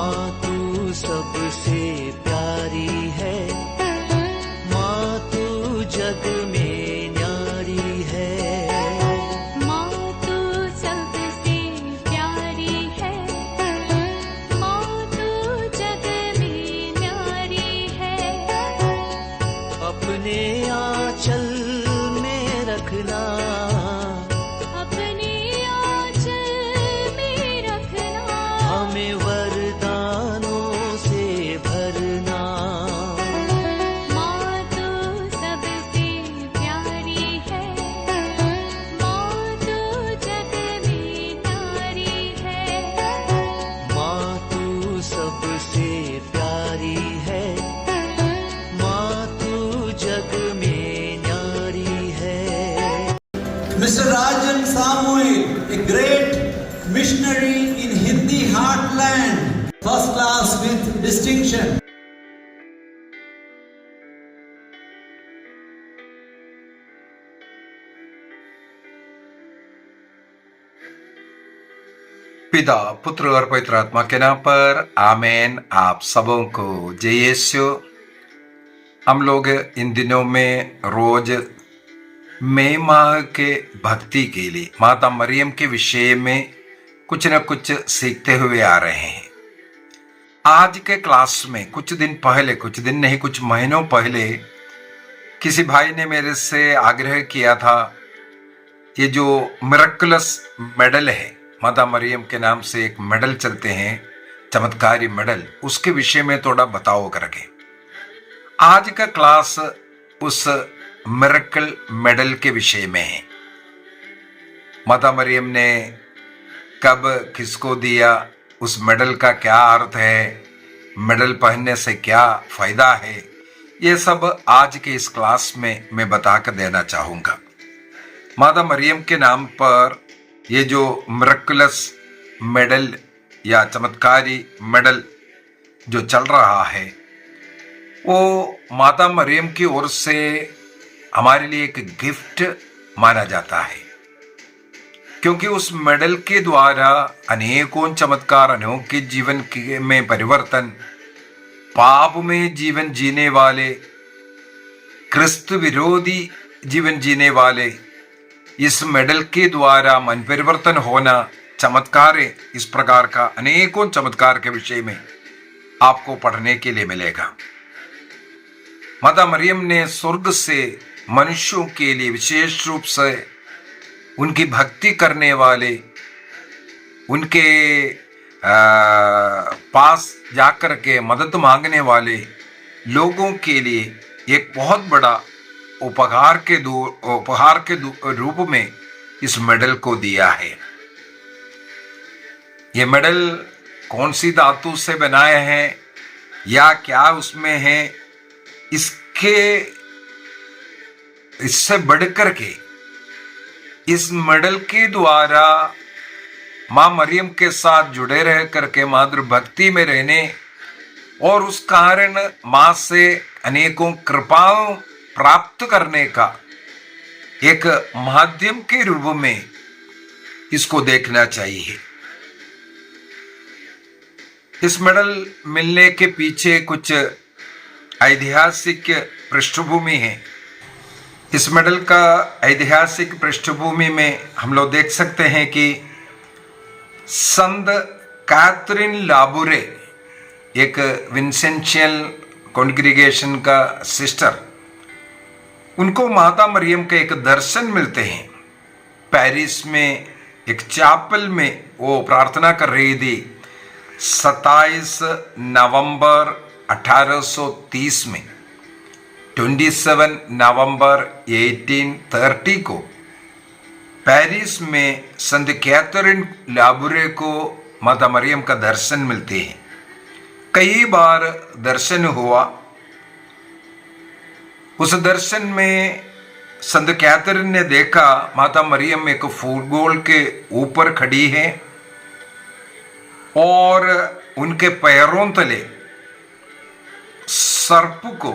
माँ तू सबसे प्यारी है, माँ तू जग में न्यारी है। माँ तू सबसे प्यारी है, माँ तू जग में न्यारी है। अपने आंचल में रखना, अपने आंचल में रखना। हमें वरदानों से भरना। माँ तू सबसे प्यारी है, माँ तू जग में न्यारी है। माँ तू सबसे प्यारी है, माँ तू जग में न्यारी है। Mr. Rajan Samuel, a great missionary in Hindi heartland, first class with distinction. पिता, पुत्र और पवित्र आत्मा के नाम पर आमेन। आप सबों को जय यीशु। हम लोग इन दिनों में रोज मई माह के भक्ति के लिए माता मरियम के विषय में कुछ न कुछ सीखते हुए आ रहे हैं। आज के क्लास में कुछ दिन नहीं कुछ महीनों पहले किसी भाई ने मेरे से आग्रह किया था, ये जो मिरेकलस मेडल है, माता मरियम के नाम से एक मेडल चलते हैं, चमत्कारी मेडल, उसके विषय में थोड़ा बताओ करके। आज का क्लास उस मिरेकल मेडल के विषय में है। माता मरियम ने कब किसको दिया, उस मेडल का क्या अर्थ है, मेडल पहनने से क्या फायदा है, ये सब आज के इस क्लास में मैं बता कर देना चाहूँगा। माता मरियम के नाम पर ये जो मिरेकलस मेडल या चमत्कारी मेडल जो चल रहा है, वो माता मरियम की ओर से हमारे लिए एक गिफ्ट माना जाता है, क्योंकि उस मेडल के द्वारा अनेकों चमत्कार, अनोखे जीवन में परिवर्तन, पाप में जीवन जीने वाले, क्रिस्तु विरोधी जीवन जीने वाले, इस मेडल के द्वारा मन परिवर्तन होना, चमत्कार, इस प्रकार का अनेकों चमत्कार के विषय में आपको पढ़ने के लिए मिलेगा। माता मरियम ने स्वर्ग से मनुष्यों के लिए विशेष रूप से उनकी भक्ति करने वाले, उनके पास जाकर के मदद मांगने वाले लोगों के लिए एक बहुत बड़ा उपहार के रूप में इस मेडल को दिया है। ये मेडल कौन सी धातु से बनाए हैं या क्या उसमें है, इससे बढ़कर के इस मेडल के द्वारा मां मरियम के साथ जुड़े रह करके मातृ भक्ति में रहने और उस कारण मां से अनेकों कृपाओं प्राप्त करने का एक माध्यम के रूप में इसको देखना चाहिए। इस मेडल मिलने के पीछे कुछ ऐतिहासिक पृष्ठभूमि है। इस मेडल का ऐतिहासिक पृष्ठभूमि में हम लोग देख सकते हैं कि संत कैथरीन लाबूरे, एक विंसेंशियल कॉन्ग्रीगेशन का सिस्टर, उनको माता मरियम के एक दर्शन मिलते हैं। पेरिस में एक चैपल में वो प्रार्थना कर रही थी 27 नवंबर 1830 में। 27 नवंबर 1830 को पेरिस में संत कैथरीन लाबूरे को माता मरियम का दर्शन मिलते हैं। कई बार दर्शन हुआ। उस दर्शन में संत कैथरीन ने देखा माता मरियम एक फूलगोल के ऊपर खड़ी है और उनके पैरों तले सर्प को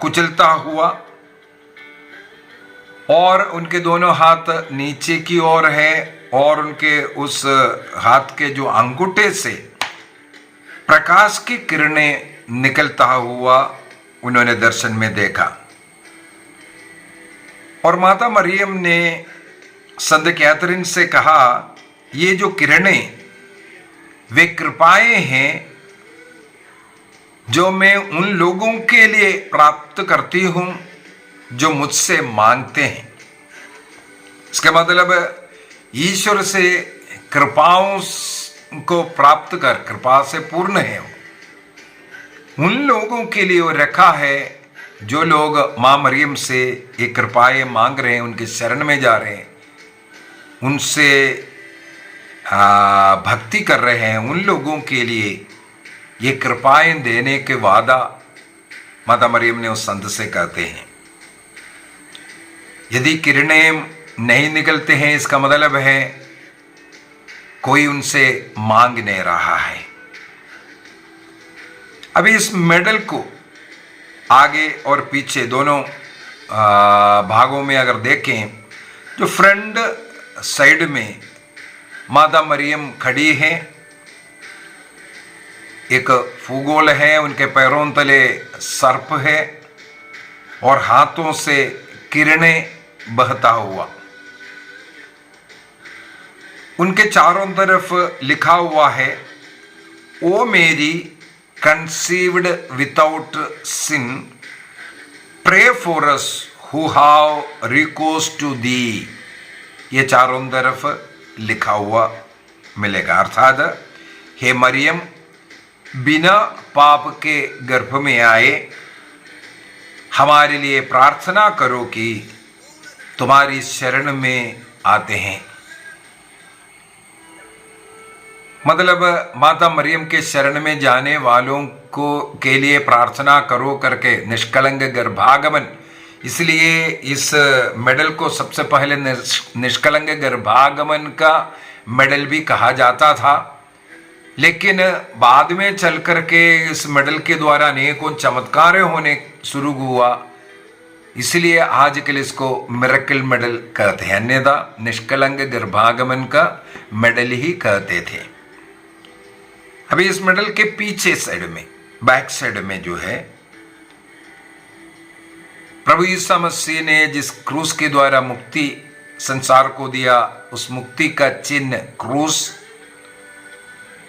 कुचलता हुआ और उनके दोनों हाथ नीचे की ओर है और उनके उस हाथ के जो अंगूठे से प्रकाश की किरणें निकलता हुआ उन्होंने दर्शन में देखा। और माता मरियम ने संत कैथरीन से कहा, ये जो किरणें वे कृपाएं हैं जो मैं उन लोगों के लिए प्राप्त करती हूं जो मुझसे मांगते हैं। इसका मतलब ईश्वर से कृपाओं को प्राप्त कर, कृपा से पूर्ण है, उन लोगों के लिए वो रखा है जो लोग मां मरियम से ये कृपाएं मांग रहे हैं, उनके शरण में जा रहे हैं, उनसे भक्ति कर रहे हैं। उन लोगों के लिए ये कृपाएं देने के वादा माता मरियम ने उस संत से कहते हैं। यदि किरणें नहीं निकलते हैं, इसका मतलब है कोई उनसे मांग नहीं रहा है। अभी इस मेडल को आगे और पीछे दोनों भागों में अगर देखें, जो फ्रंट साइड में माता मरियम खड़ी है, एक फूगोल है, उनके पैरों तले सर्प है और हाथों से किरणें बहता हुआ। उनके चारों तरफ लिखा हुआ है, ओ मेरी conceived without sin, pray for us who have recourse to thee। ये चारों तरफ लिखा हुआ मिलेगा। अर्थात हे मरियम, बिना पाप के गर्भ में आए हमारे लिए प्रार्थना करो कि तुम्हारी शरण में आते हैं। मतलब माता मरियम के शरण में जाने वालों को के लिए प्रार्थना करो करके निष्कलंक गर्भागमन, इसलिए इस मेडल को सबसे पहले निष्कलंक गर्भागमन का मेडल भी कहा जाता था। लेकिन बाद में चल करके इस मेडल के द्वारा अनेकों चमत्कार होने शुरू हुआ, इसलिए आजकल इसको मिरेकल मेडल कहते हैं, अन्यथा निष्कलंक गर्भागमन का मेडल ही कहते थे। अभी इस मेडल के पीछे साइड में, बैक साइड में जो है, प्रभु यीशु मसीह ने जिस क्रूस के द्वारा मुक्ति संसार को दिया, उस मुक्ति का चिन्ह क्रूस,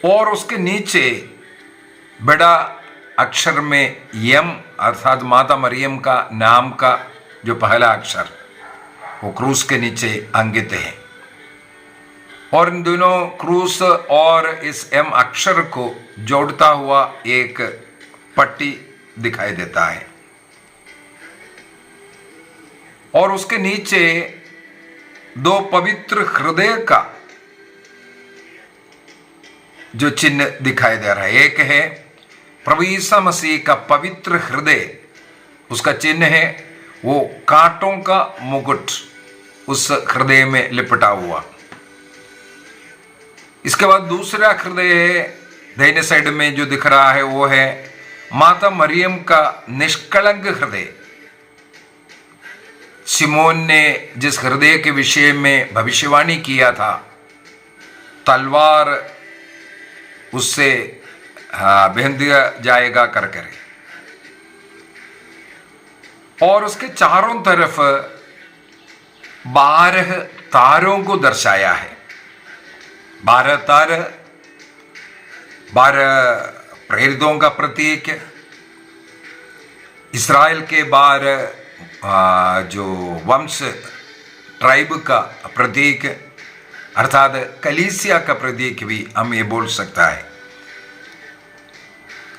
और उसके नीचे बड़ा अक्षर में यम अर्थात माता मरियम का नाम का जो पहला अक्षर, वो क्रूस के नीचे अंकित है। और इन दोनों क्रूस और इस एम अक्षर को जोड़ता हुआ एक पट्टी दिखाई देता है, और उसके नीचे दो पवित्र हृदय का जो चिन्ह दिखाई दे रहा है। एक है प्रभु यीशु मसीह का पवित्र हृदय, उसका चिन्ह है वो कांटों का मुकुट उस हृदय में लिपटा हुआ। इसके बाद दूसरा हृदय है दाहिने साइड में जो दिख रहा है, वो है माता मरियम का निष्कलंक हृदय। सिमोन ने जिस हृदय के विषय में भविष्यवाणी किया था, तलवार उससे भेद दिया जाएगा कर करे, और उसके चारों तरफ 12 तारों को दर्शाया है। 12 तारे 12 प्रेरितों का प्रतीक, इस्राएल के 12 जो वंश ट्राइब का प्रतीक, अर्थात कलीसिया का प्रतीक भी हम ये बोल सकता है।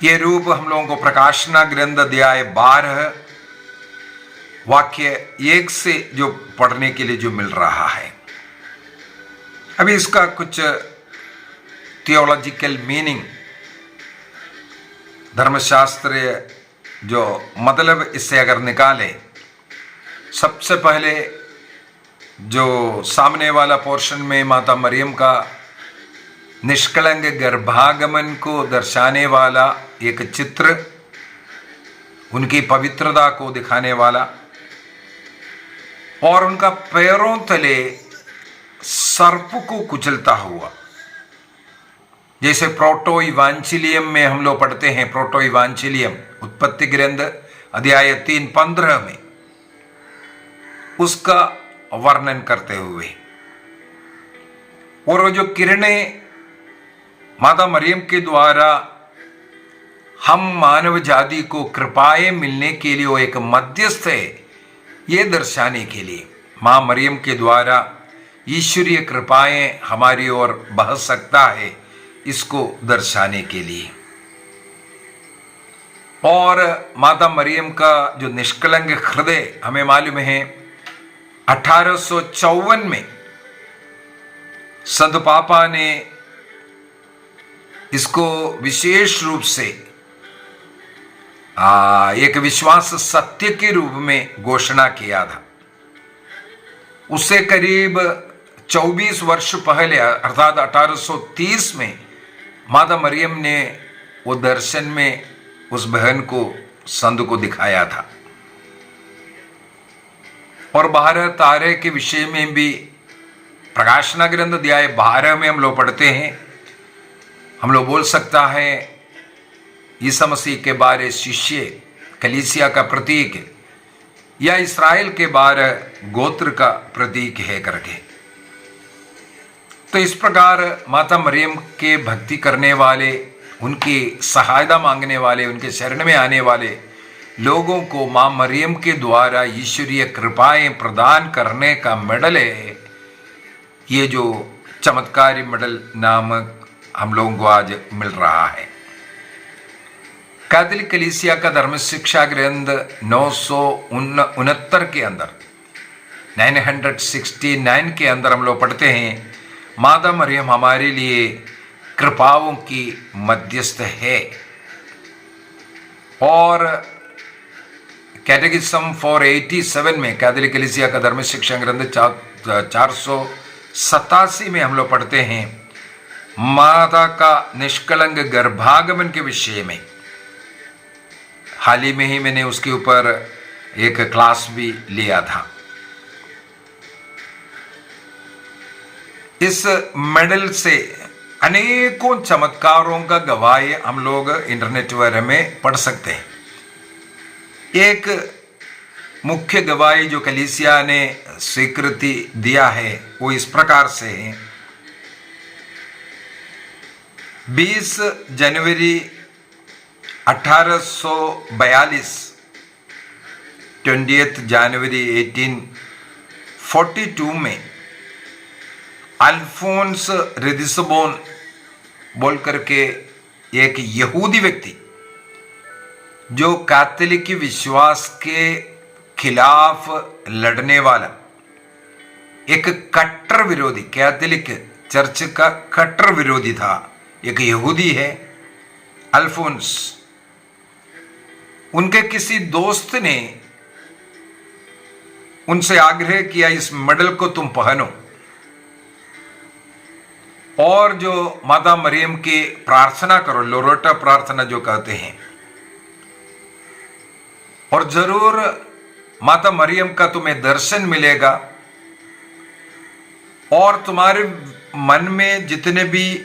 ये रूप हम लोगों को प्रकाशना ग्रंथ अध्याय 12 वाक्य 1 से जो पढ़ने के लिए जो मिल रहा है। अभी इसका कुछ थियोलॉजिकल मीनिंग, धर्मशास्त्रीय जो मतलब इससे अगर निकाले, सबसे पहले जो सामने वाला पोर्शन में माता मरियम का निष्कलंक गर्भागमन को दर्शाने वाला एक चित्र, उनकी पवित्रता को दिखाने वाला, और उनका पैरों तले सर्प को कुचलता हुआ, जैसे प्रोटो इवांजिलियम में हम लोग पढ़ते हैं, प्रोटो इवांजिलियम उत्पत्ति ग्रंथ अध्याय 3:15 में उसका वर्णन करते हुए, और वो जो किरणें माता मरियम के द्वारा हम मानव जाति को कृपाएं मिलने के लिए वो एक मध्यस्थ है, ये दर्शाने के लिए मां मरियम के द्वारा ईश्वरीय कृपाएं हमारी ओर बह सकता है, इसको दर्शाने के लिए। और माता मरियम का जो निष्कलंक हृदय हमें मालूम है, 1854 में संत पापा ने इसको विशेष रूप से एक विश्वास सत्य के रूप में घोषणा किया था। उससे करीब 24 वर्ष पहले अर्थात 1830 में माता मरियम ने वो दर्शन में उस बहन को संत को दिखाया था। और 12 तारे के विषय में भी प्रकाशना ग्रंथ अध्याय 12 में हम लोग पढ़ते हैं। हम लोग बोल सकता है ईसा मसीह के 12 शिष्य कलीसिया का प्रतीक है, या इस्राएल के 12 गोत्र का प्रतीक है करके। तो इस प्रकार माता मरियम के भक्ति करने वाले, उनकी सहायता मांगने वाले, उनके शरण में आने वाले लोगों को मां मरियम के द्वारा ईश्वरीय कृपाएं प्रदान करने का मेडल है। ये जो चमत्कारी मेडल नामक हम लोगों को आज मिल रहा है। कैथोलिक कलीसिया का धर्म शिक्षा ग्रंथ 969 के अंदर 969 के अंदर हम लोग पढ़ते हैं, माता मरियम हमारे लिए कृपाओं की मध्यस्थ है। और कैटेकिज्म 487 में कैथोलिक कलीसिया का धर्म शिक्षा ग्रंथ 487 में हम लोग पढ़ते हैं, माता का निष्कलंक गर्भागमन के विषय में। हाल ही में ही मैंने उसके ऊपर एक क्लास भी लिया था। इस मेडल से अनेकों चमत्कारों का गवाही हम लोग इंटरनेट वगैरह में पढ़ सकते हैं। एक मुख्य गवाही जो कलीसिया ने स्वीकृति दिया है वो इस प्रकार से है। 20 जनवरी 1842, 20 जनवरी 1842 में अल्फोंस रेदिसबोन बोल करके एक यहूदी व्यक्ति जो कैथोलिक विश्वास के खिलाफ लड़ने वाला, एक कट्टर विरोधी, कैथोलिक चर्च का कट्टर विरोधी था, एक यहूदी है अल्फोंस। उनके किसी दोस्त ने उनसे आग्रह किया, इस मेडल को तुम पहनो और जो माता मरियम की प्रार्थना करो, लोरोटा प्रार्थना जो कहते हैं, और जरूर माता मरियम का तुम्हें दर्शन मिलेगा और तुम्हारे मन में जितने भी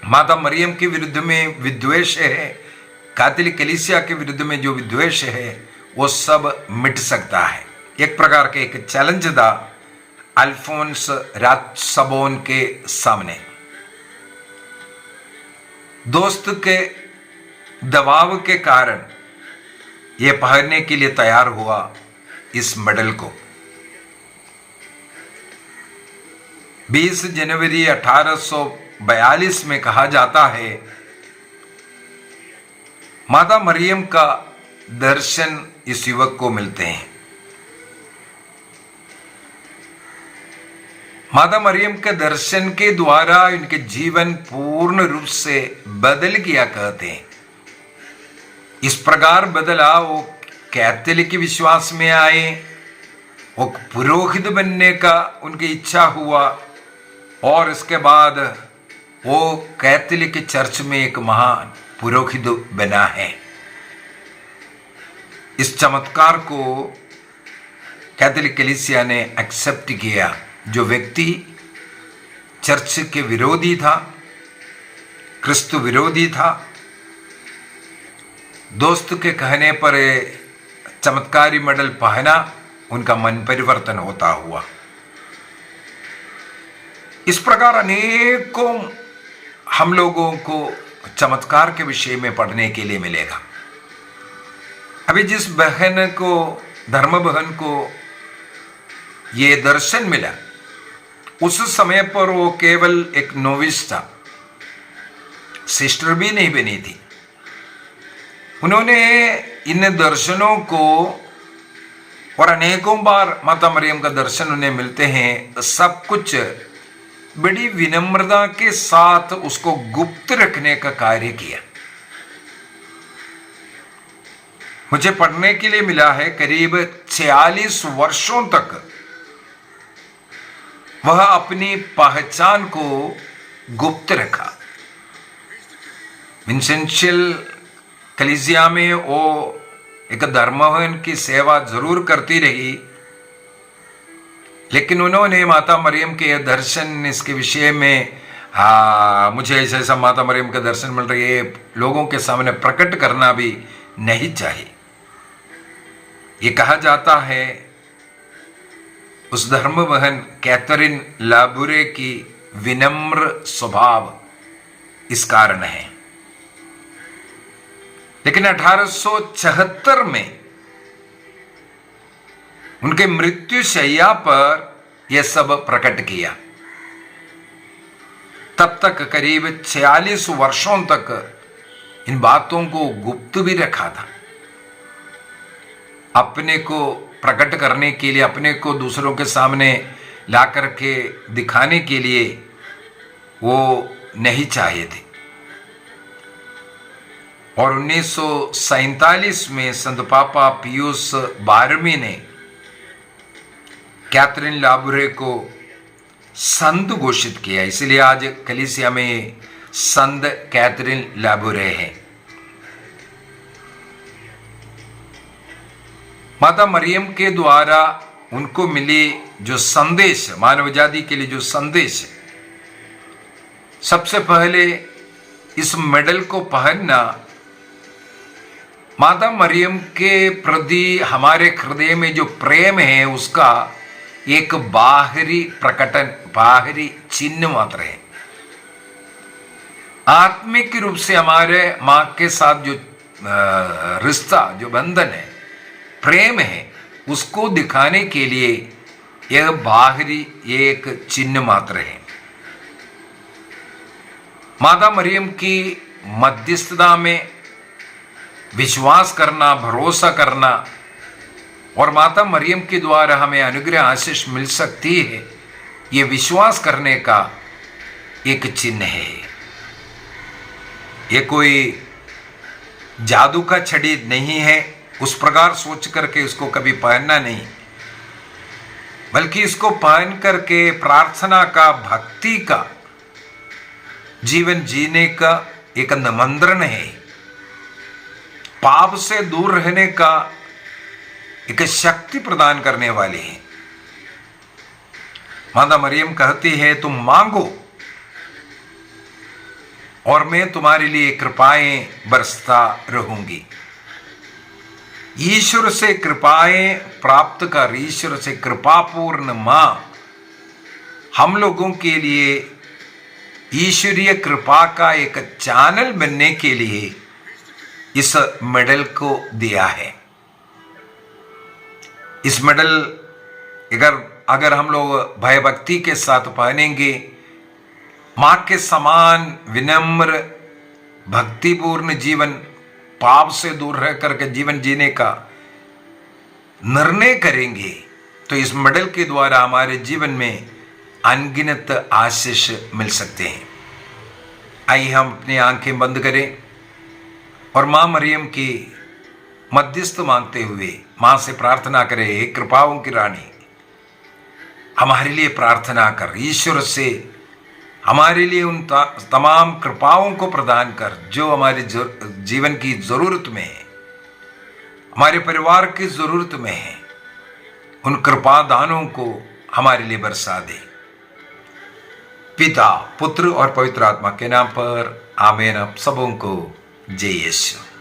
माता मरियम के विरुद्ध में विद्वेष है, कैथोलिक कलीसिया के विरुद्ध में जो विद्वेष है, वो सब मिट सकता है। एक प्रकार के एक चैलेंज था अल्फोंस राजसबोन के सामने। दोस्त के दबाव के कारण ये पहनने के लिए तैयार हुआ इस मेडल को। 20 जनवरी 1842 में कहा जाता है, माता मरियम का दर्शन इस युवक को मिलते हैं। माता मरियम के दर्शन के द्वारा इनके जीवन पूर्ण रूप से बदल गया कहते हैं। इस प्रकार बदला, वो कैथोलिक विश्वास में आए, वो पुरोहित बनने का उनकी इच्छा हुआ और इसके बाद वो कैथोलिक चर्च में एक महान पुरोहित बना है। इस चमत्कार को कैथोलिक कलीसिया ने एक्सेप्ट किया। जो व्यक्ति चर्च के विरोधी था, क्रिस्तु विरोधी था। दोस्त के कहने पर चमत्कारी मेडल पहना, उनका मन परिवर्तन होता हुआ। इस प्रकार अनेकों हम लोगों को चमत्कार के विषय में पढ़ने के लिए मिलेगा। अभी जिस बहन को, धर्म बहन को ये दर्शन मिला, उस समय पर वो केवल एक नोविस था, सिस्टर भी नहीं बनी थी। उन्होंने इन दर्शनों को, और अनेकों बार माता मरियम का दर्शन उन्हें मिलते हैं, सब कुछ बड़ी विनम्रता के साथ उसको गुप्त रखने का कार्य किया। मुझे पढ़ने के लिए मिला है करीब 46 वर्षों तक वह अपनी पहचान को गुप्त रखा। विंसेंशियल कलीसिया में वो एक धर्महन की सेवा जरूर करती रही, लेकिन उन्होंने माता मरियम के दर्शन, इसके विषय में मुझे ऐसा ऐसा माता मरियम के दर्शन मिल रही है, लोगों के सामने प्रकट करना भी नहीं चाहिए। ये कहा जाता है उस धर्म बहन कैथरीन लाबुरे की विनम्र स्वभाव इस कारण है। लेकिन 1876 में उनके मृत्यु शैया पर यह सब प्रकट किया। तब तक करीब 46 वर्षों तक इन बातों को गुप्त भी रखा था। अपने को प्रकट करने के लिए, अपने को दूसरों के सामने ला करके दिखाने के लिए वो नहीं चाहे थे। और 1947 में संत पापा पियूस 12वें ने कैथरीन लाबुरे को संत घोषित किया। इसलिए आज कलीसिया में संत कैथरीन लाबुरे है। माता मरियम के द्वारा उनको मिली जो संदेश, मानव जाति के लिए जो संदेश, सबसे पहले इस मेडल को पहनना माता मरियम के प्रति हमारे हृदय में जो प्रेम है उसका एक बाहरी प्रकटन, बाहरी चिन्ह मात्र है। आत्मिक रूप से हमारे मां के साथ जो रिश्ता, जो बंधन है, प्रेम है, उसको दिखाने के लिए यह बाहरी एक चिन्ह मात्र है। माता मरियम की मध्यस्थता में विश्वास करना, भरोसा करना, और माता मरियम के द्वारा हमें अनुग्रह आशीष मिल सकती है, ये विश्वास करने का एक चिन्ह है। ये कोई जादू का छड़ी नहीं है, उस प्रकार सोच करके इसको कभी पहनना नहीं, बल्कि इसको पहन करके प्रार्थना का, भक्ति का जीवन जीने का एक निमंत्रण है। पाप से दूर रहने का एक शक्ति प्रदान करने वाले हैं। माता मरियम कहती है, तुम मांगो और मैं तुम्हारे लिए कृपाएं बरसता रहूंगी। ईश्वर से कृपाएं प्राप्त कर, ईश्वर से कृपापूर्ण मां हम लोगों के लिए ईश्वरीय कृपा का एक चैनल बनने के लिए इस मेडल को दिया है। इस मेडल अगर हम लोग भयभक्ति के साथ पहनेंगे, मां के समान विनम्र भक्तिपूर्ण जीवन, पाप से दूर रह करके जीवन जीने का निर्णय करेंगे, तो इस मेडल के द्वारा हमारे जीवन में अनगिनत आशीष मिल सकते हैं। आइए हम अपनी आंखें बंद करें और मां मरियम की मध्यस्थ मांगते हुए मां से प्रार्थना करें, हे कृपाओं की रानी, हमारे लिए प्रार्थना कर, ईश्वर से हमारे लिए उन तमाम कृपाओं को प्रदान कर जो हमारे जीवन की जरूरत में है, हमारे परिवार की जरूरत में है। उन कृपा दानों को हमारे लिए बरसा दे। पिता, पुत्र और पवित्र आत्मा के नाम पर आमीन। आप सबों को जय यीशु।